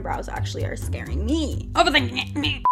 brows actually are scaring me. Overthinking it.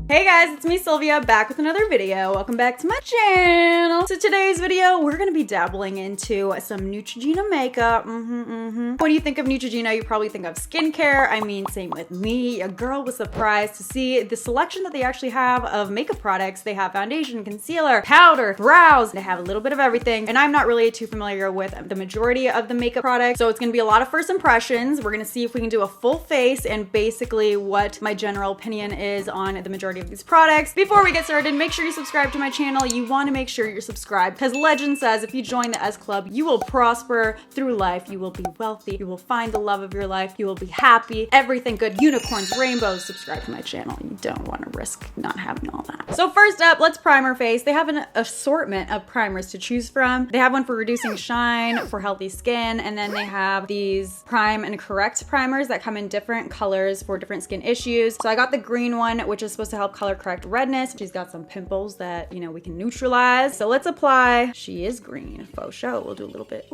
Hey guys, it's me Sylvia, back with another video. Welcome back to my channel. So today's video, we're gonna be dabbling into some Neutrogena makeup. When you think of Neutrogena, you probably think of skincare. I mean, same with me. A girl was surprised to see the selection that they actually have of makeup products. They have foundation, concealer, powder, brows. They have a little bit of everything. And I'm not really too familiar with the majority of the makeup products. So it's gonna be a lot of first impressions. We're gonna see if we can do a full face and basically what my general opinion is on the majority of these products. Before we get started, make sure you subscribe to my channel. You want to make sure you're subscribed because legend says if you join the S Club, you will prosper through life. You will be wealthy. You will find the love of your life. You will be happy. Everything good. Unicorns, rainbows. Subscribe to my channel. You don't want to risk not having all that. So first up, let's primer face. They have an assortment of primers to choose from. They have one for reducing shine, for healthy skin, and then they have these prime and correct primers that come in different colors for different skin issues. So I got the green one, which is supposed to help color correct redness. She's got some pimples that, you know, we can neutralize. So let's apply. She is green. Faux show. We'll do a little bit.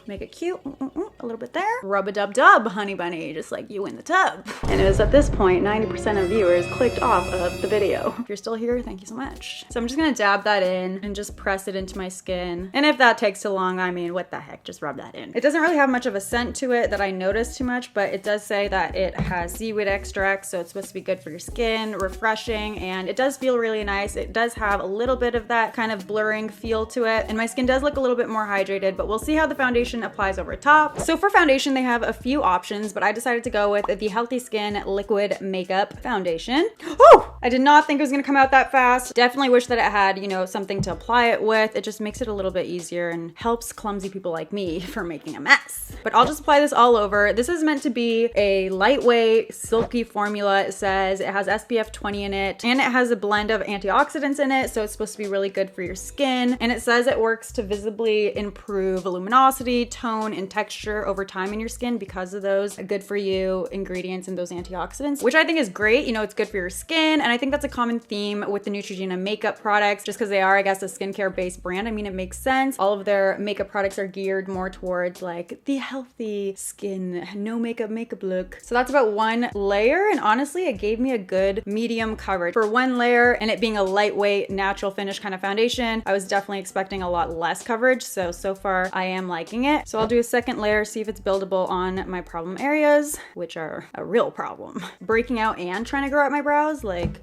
Make it cute. A little bit there. Rub-a-dub-dub, honey bunny, just like you in the tub. And it was at this point, 90% of viewers clicked off of the video. If you're still here, thank you so much. So I'm just gonna dab that in and just press it into my skin. And if that takes too long, I mean, what the heck, just rub that in. It doesn't really have much of a scent to it that I noticed too much, but it does say that it has seaweed extract, so it's supposed to be good for your skin, refreshing, and it does feel really nice. It does have a little bit of that kind of blurring feel to it, and my skin does look a little bit more hydrated, but we'll see how the foundation applies over top. So for foundation, they have a few options, but I decided to go with the Healthy Skin Liquid Makeup Foundation. Oh, I did not think it was gonna come out that fast. Definitely wish that it had, you know, something to apply it with. It just makes it a little bit easier and helps clumsy people like me from making a mess. But I'll just apply this all over. This is meant to be a lightweight, silky formula. It says it has SPF 20 in it, and it has a blend of antioxidants in it, so it's supposed to be really good for your skin. And it says it works to visibly improve luminosity, tone, and texture over time in your skin because of those good for you ingredients and those antioxidants, which I think is great. You know, it's good for your skin, and I think that's a common theme with the Neutrogena makeup products, just because they are, I guess, a skincare based brand. I mean, it makes sense. All of their makeup products are geared more towards like the healthy skin, no makeup look. So that's about one layer, and honestly, it gave me a good medium coverage. For one layer and it being a lightweight, natural finish kind of foundation, I was definitely expecting a lot less coverage. So far I am liking it. So I'll do a second layer, see if it's buildable on my problem areas, which are a real problem. Breaking out and trying to grow out my brows, like,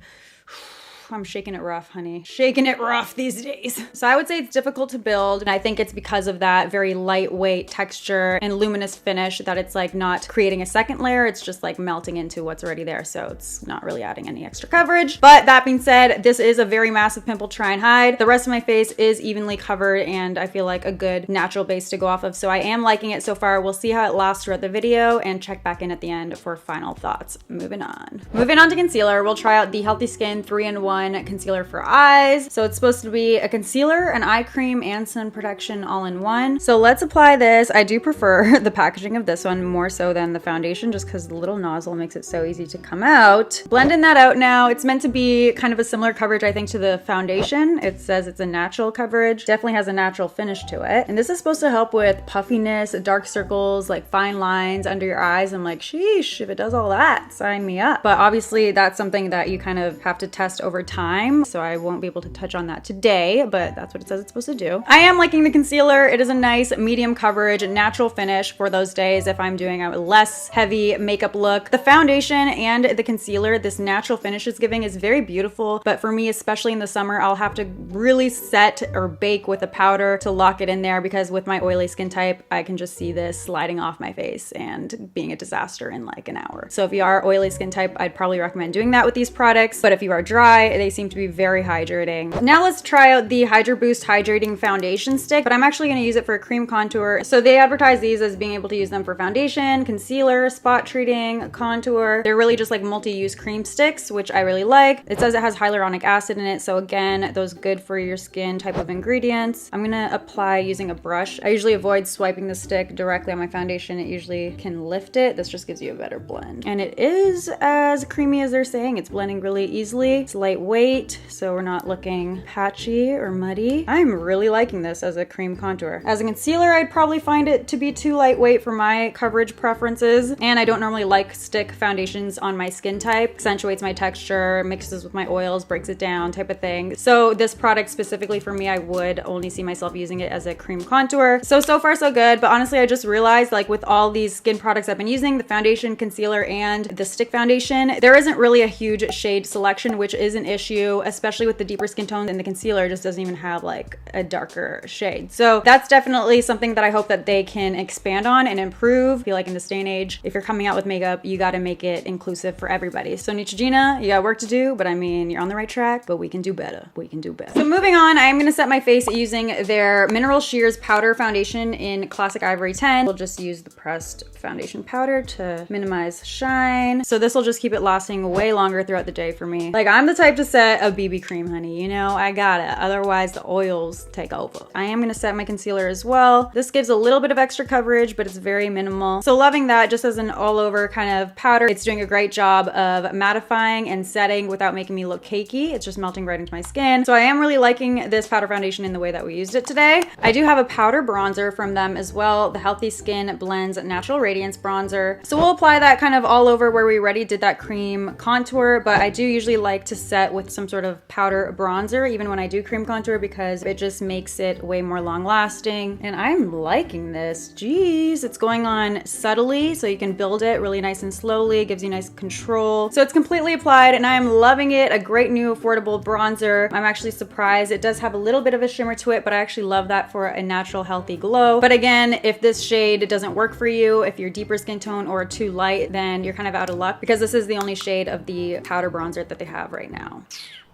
I'm shaking it rough, honey. Shaking it rough these days. So I would say it's difficult to build, and I think it's because of that very lightweight texture and luminous finish that it's like not creating a second layer. It's just like melting into what's already there. So it's not really adding any extra coverage. But that being said, this is a very massive pimple try and hide. The rest of my face is evenly covered, and I feel like a good natural base to go off of. So I am liking it so far. We'll see how it lasts throughout the video and check back in at the end for final thoughts. Moving on. Moving on to concealer, we'll try out the Healthy Skin 3-in-1 concealer for eyes. So it's supposed to be a concealer, an eye cream, and sun protection all in one. So let's apply this. I do prefer the packaging of this one more so than the foundation, just because the little nozzle makes it so easy to come out. Blending that out now. It's meant to be kind of a similar coverage, I think, to the foundation. It says it's a natural coverage. Definitely has a natural finish to it. And this is supposed to help with puffiness, dark circles, like fine lines under your eyes. I'm like, sheesh, if it does all that, sign me up. But obviously that's something that you kind of have to test over time. So I won't be able to touch on that today, but that's what it says it's supposed to do. I am liking the concealer. It is a nice medium coverage, natural finish for those days if I'm doing a less heavy makeup look. The foundation and the concealer, this natural finish is giving is very beautiful, but for me, especially in the summer, I'll have to really set or bake with a powder to lock it in there, because with my oily skin type, I can just see this sliding off my face and being a disaster in like an hour. So if you are oily skin type, I'd probably recommend doing that with these products, but if you are dry, they seem to be very hydrating. Now let's try out the Hydra Boost Hydrating Foundation Stick, but I'm actually going to use it for a cream contour. So they advertise these as being able to use them for foundation, concealer, spot treating, contour. They're really just like multi-use cream sticks, which I really like. It says it has hyaluronic acid in it, so again, those good for your skin type of ingredients. I'm gonna apply using a brush. I usually avoid swiping the stick directly on my foundation. It usually can lift it. This just gives you a better blend. And it is as creamy as they're saying. It's blending really easily. It's lightweight lightweight, so we're not looking patchy or muddy. I'm really liking this as a cream contour. As a concealer, I'd probably find it to be too lightweight for my coverage preferences, and I don't normally like stick foundations on my skin type. Accentuates my texture, mixes with my oils, breaks it down type of thing. So this product specifically for me, I would only see myself using it as a cream contour. So far so good, but honestly, I just realized like with all these skin products I've been using, the foundation, concealer, and the stick foundation, there isn't really a huge shade selection, which is an issue, especially with the deeper skin tone, and the concealer just doesn't even have like a darker shade. So that's definitely something that I hope that they can expand on and improve. I feel like in this day and age, if you're coming out with makeup, you got to make it inclusive for everybody. So Neutrogena, you got work to do, but I mean, you're on the right track, but we can do better. We can do better. So moving on, I'm going to set my face using their Mineral Shears Powder Foundation in Classic Ivory 10. We'll just use the pressed foundation powder to minimize shine. So this will just keep it lasting way longer throughout the day for me. Like, I'm the type to set a BB cream, honey. You know, I gotta. Otherwise, the oils take over. I am gonna set my concealer as well. This gives a little bit of extra coverage, but it's very minimal. So loving that just as an all-over kind of powder. It's doing a great job of mattifying and setting without making me look cakey. It's just melting right into my skin. So I am really liking this powder foundation in the way that we used it today. I do have a powder bronzer from them as well, the Healthy Skin Blends Natural Radiance Bronzer. So we'll apply that kind of all over where we already did that cream contour, but I do usually like to set with some sort of powder bronzer even when I do cream contour because it just makes it way more long lasting. And I'm liking this. Geez, it's going on subtly so you can build it really nice and slowly. It gives you nice control. So it's completely applied and I'm loving it. A great new affordable bronzer. I'm actually surprised. It does have a little bit of a shimmer to it, but I actually love that for a natural healthy glow. But again, if this shade doesn't work for you, if you're deeper skin tone or too light, then you're kind of out of luck because this is the only shade of the powder bronzer that they have right now.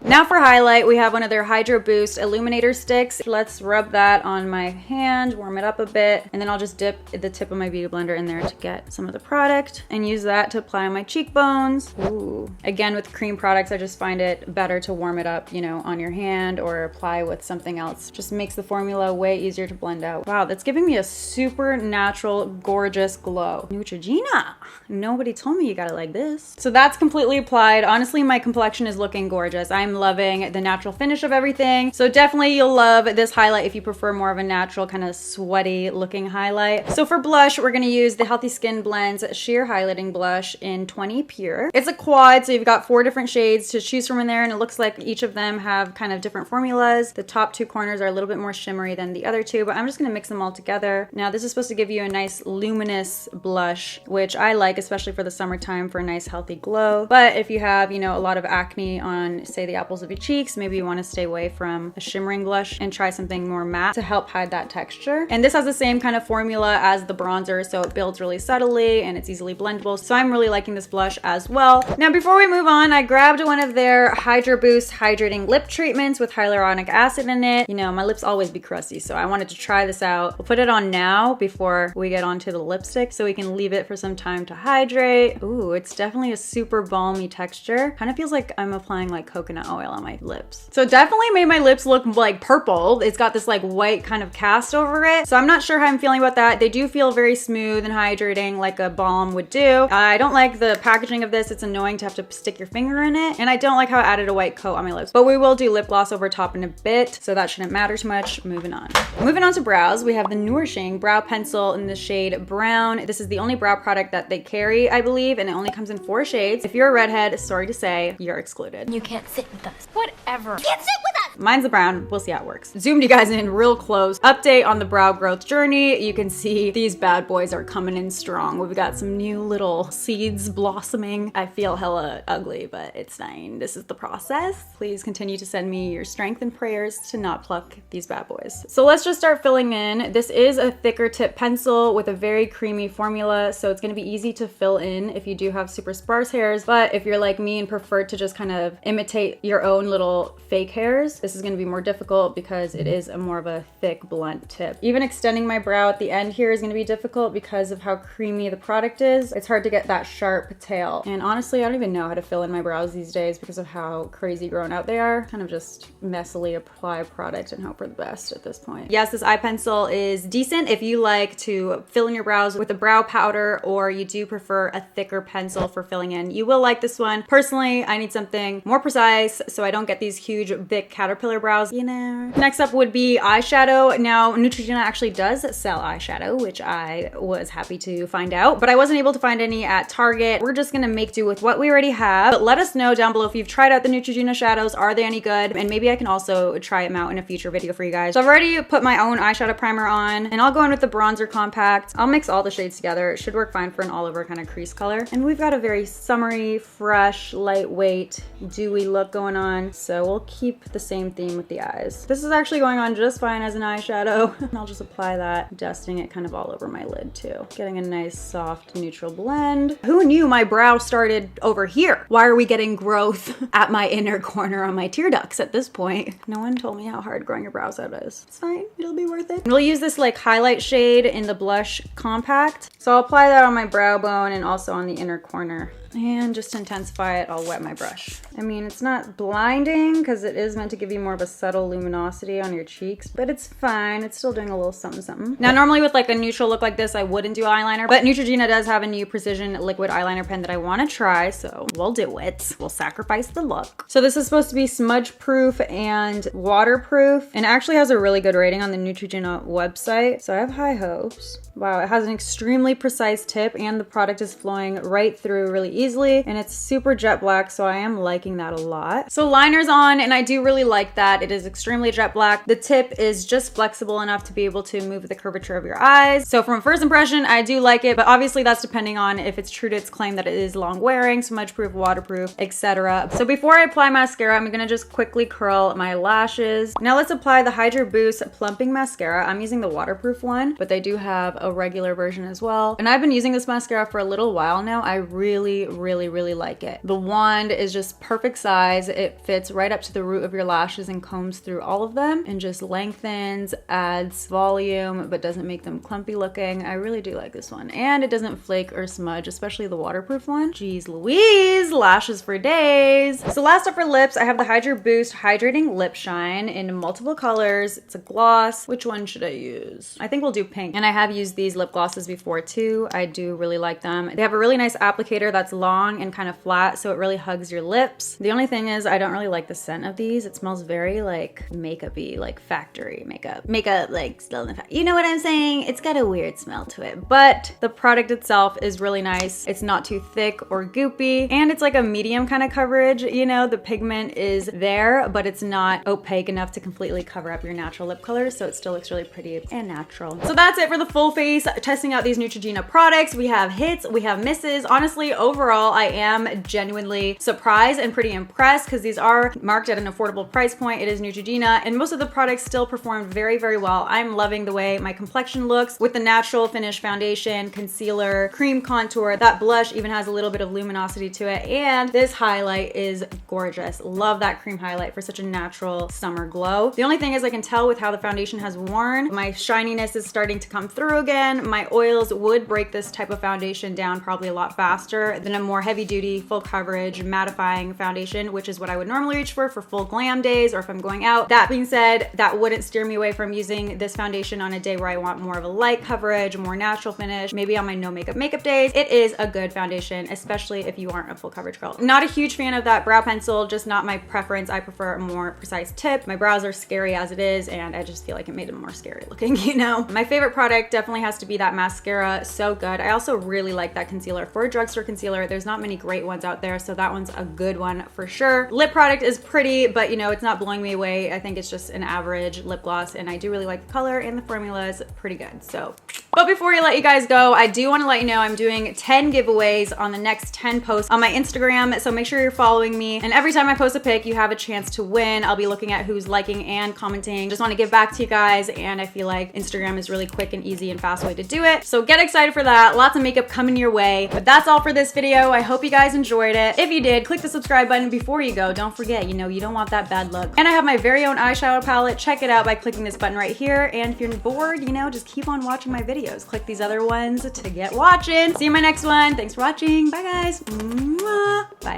Now for highlight, we have one of their Hydro Boost Illuminator sticks. Let's rub that on my hand, warm it up a bit, and then I'll just dip the tip of my beauty blender in there to get some of the product and use that to apply on my cheekbones. Ooh. Again, with cream products, I just find it better to warm it up, you know, on your hand or apply with something else. Just makes the formula way easier to blend out. Wow, that's giving me a super natural, gorgeous glow. Neutrogena. Nobody told me you got it like this. So that's completely applied. Honestly, my complexion is looking gorgeous. I'm loving the natural finish of everything. So definitely you'll love this highlight if you prefer more of a natural kind of sweaty looking highlight. So for blush, we're gonna use the Healthy Skin Blends Sheer Highlighting Blush in 20 Pure. It's a quad, so you've got 4 different shades to choose from in there, and it looks like each of them have kind of different formulas. The top 2 corners are a little bit more shimmery than the other 2, but I'm just gonna mix them all together. Now this is supposed to give you a nice luminous blush, which I like, especially for the summertime for a nice healthy glow. But if you have, you know, a lot of acne on, say, the apples of your cheeks, maybe you want to stay away from a shimmering blush and try something more matte to help hide that texture. And this has the same kind of formula as the bronzer, so it builds really subtly and it's easily blendable. So I'm really liking this blush as well. Now before we move on, I grabbed one of their Hydro Boost Hydrating Lip Treatments with hyaluronic acid in it. You know, my lips always be crusty, so I wanted to try this out. We'll put it on now before we get onto the lipstick so we can leave it for some time to hydrate. Ooh, it's definitely a super balmy texture. Kind of feels like I'm applying like coconut oil on my lips. So it definitely made my lips look like purple. It's got this like white kind of cast over it. So I'm not sure how I'm feeling about that. They do feel very smooth and hydrating like a balm would do. I don't like the packaging of this. It's annoying to have to stick your finger in it. And I don't like how it added a white coat on my lips. But we will do lip gloss over top in a bit, so that shouldn't matter too much. Moving on. Moving on to brows, we have the Nourishing Brow Pencil in the shade Brown. This is the only brow product that they carry, I believe, and it only comes in 4 shades. If you're a redhead, sorry to say, you're excluded. You can't sit with us. Whatever. You can't sit with us! Mine's the brown. We'll see how it works. Zoomed you guys in real close. Update on the brow growth journey. You can see these bad boys are coming in strong. We've got some new little seeds blossoming. I feel hella ugly, but it's fine. This is the process. Please continue to send me your strength and prayers to not pluck these bad boys. So let's just start filling in. This is a thicker tip pencil with a very creamy formula, so it's gonna be easy to fill in if you do have super sparse hairs. But if you're like me and prefer to just kind of imitate your own little fake hairs, this is gonna be more difficult because it is more of a thick, blunt tip. Even extending my brow at the end here is gonna be difficult because of how creamy the product is. It's hard to get that sharp tail. And honestly, I don't even know how to fill in my brows these days because of how crazy grown out they are. Kind of just messily apply product and hope for the best at this point. Yes, this eye pencil is decent if you like to fill in your brows with a brow powder, or you do prefer a thicker pencil for filling in. You will like this one. Personally, I need something more precise so I don't get these huge, thick caterpillar brows, you know. Next up would be eyeshadow. Now, Neutrogena actually does sell eyeshadow, which I was happy to find out, but I wasn't able to find any at Target. We're just gonna make do with what we already have. But let us know down below if you've tried out the Neutrogena shadows. Are they any good? And maybe I can also try them out in a future video for you guys. So I've already put my own eyeshadow primer on, and I'll go in with the bronzer compact. I'll mix all the shades together. It should work fine for an all over kind of crease color. And we've got a very summery, fresh, lightweight, dewy look going on. So we'll keep the same theme with the eyes. This is actually going on just fine as an eyeshadow. And I'll just apply that, dusting it kind of all over my lid too. Getting a nice soft neutral blend. Who knew my brow started over here? Why are we getting growth at my inner corner on my tear ducts at this point? No one told me how hard growing your brows out is. It's fine, it'll be worth it. And we'll use this like highlight shade in the blush compact. So I'll apply that on my brow bone and also on the inner corner. And just to intensify it, I'll wet my brush. I mean, it's not blinding because it is meant to give you more of a subtle luminosity on your cheeks, but it's fine. It's still doing a little something something. Now, normally with like a neutral look like this, I wouldn't do eyeliner, but Neutrogena does have a new precision liquid eyeliner pen that I want to try, so we'll do it. We'll sacrifice the look. So this is supposed to be smudge proof and waterproof, and it actually has a really good rating on the Neutrogena website, so I have high hopes. Wow, it has an extremely precise tip and the product is flowing right through really easily, and it's super jet black, so I am liking that a lot. So liner's on, and I do really like that. It is extremely jet black. The tip is just flexible enough to be able to move the curvature of your eyes. So from first impression, I do like it, but obviously that's depending on if it's true to its claim that it is long wearing, smudge proof, waterproof, etc. So before I apply mascara, I'm gonna just quickly curl my lashes. Now let's apply the Hydra Boost Plumping Mascara. I'm using the waterproof one, but they do have a regular version as well. And I've been using this mascara for a little while now. I really like it. The wand is just perfect size. It fits right up to the root of your lashes and combs through all of them and just lengthens, adds volume, but doesn't make them clumpy looking. I really do like this one. And it doesn't flake or smudge, especially the waterproof one. Jeez Louise, lashes for days. So last up for lips, I have the Hydra Boost Hydrating Lip Shine in multiple colors. It's a gloss. Which one should I use? I think we'll do pink. And I have used these lip glosses before too. I do really like them. They have a really nice applicator that's long and kind of flat, so it really hugs your lips. The only thing is I don't really like the scent of these. It smells very like makeup-y, like factory makeup. Makeup like still in the factory. You know what I'm saying? It's got a weird smell to it, but the product itself is really nice. It's not too thick or goopy, and it's like a medium kind of coverage. You know, the pigment is there, but it's not opaque enough to completely cover up your natural lip color, so it still looks really pretty and natural. So that's it for the full face testing out these Neutrogena products. We have hits, we have misses. Honestly, overall, I am genuinely surprised and pretty impressed because these are marked at an affordable price point. It is Neutrogena, and most of the products still performed very well. I'm loving the way my complexion looks with the natural finish foundation, concealer, cream contour. That blush even has a little bit of luminosity to it, and this highlight is gorgeous. Love that cream highlight for such a natural summer glow. The only thing is I can tell with how the foundation has worn, my shininess is starting to come through again. My oils would break this type of foundation down probably a lot faster than a more heavy duty, full coverage, mattifying foundation, which is what I would normally reach for full glam days or if I'm going out. That being said, that wouldn't steer me away from using this foundation on a day where I want more of a light coverage, more natural finish, maybe on my no makeup days. It is a good foundation, especially if you aren't a full coverage girl. Not a huge fan of that brow pencil, just not my preference. I prefer a more precise tip. My brows are scary as it is, and I just feel like it made them more scary looking, you know? My favorite product definitely has to be that mascara. So good. I also really like that concealer. For a drugstore concealer, there's not many great ones out there, so that one's a good one for sure. Lip product is pretty, but you know, it's not blowing me away. I think it's just an average lip gloss, and I do really like the color, and the formula is pretty good. So But before I let you guys go, I do want to let you know I'm doing 10 giveaways on the next 10 posts on my Instagram, so make sure you're following me. And every time I post a pic, you have a chance to win. I'll be looking at who's liking and commenting. Just want to give back to you guys, and I feel like Instagram is really quick and easy and fast way to do it. So get excited for that. Lots of makeup coming your way. But that's all for this video. I hope you guys enjoyed it. If you did, click the subscribe button before you go. Don't forget, you know, you don't want that bad luck. And I have my very own eyeshadow palette. Check it out by clicking this button right here. And if you're bored, you know, just keep on watching my videos. Click these other ones to get watching. See you in my next one. Thanks for watching. Bye guys. Mwah. Bye.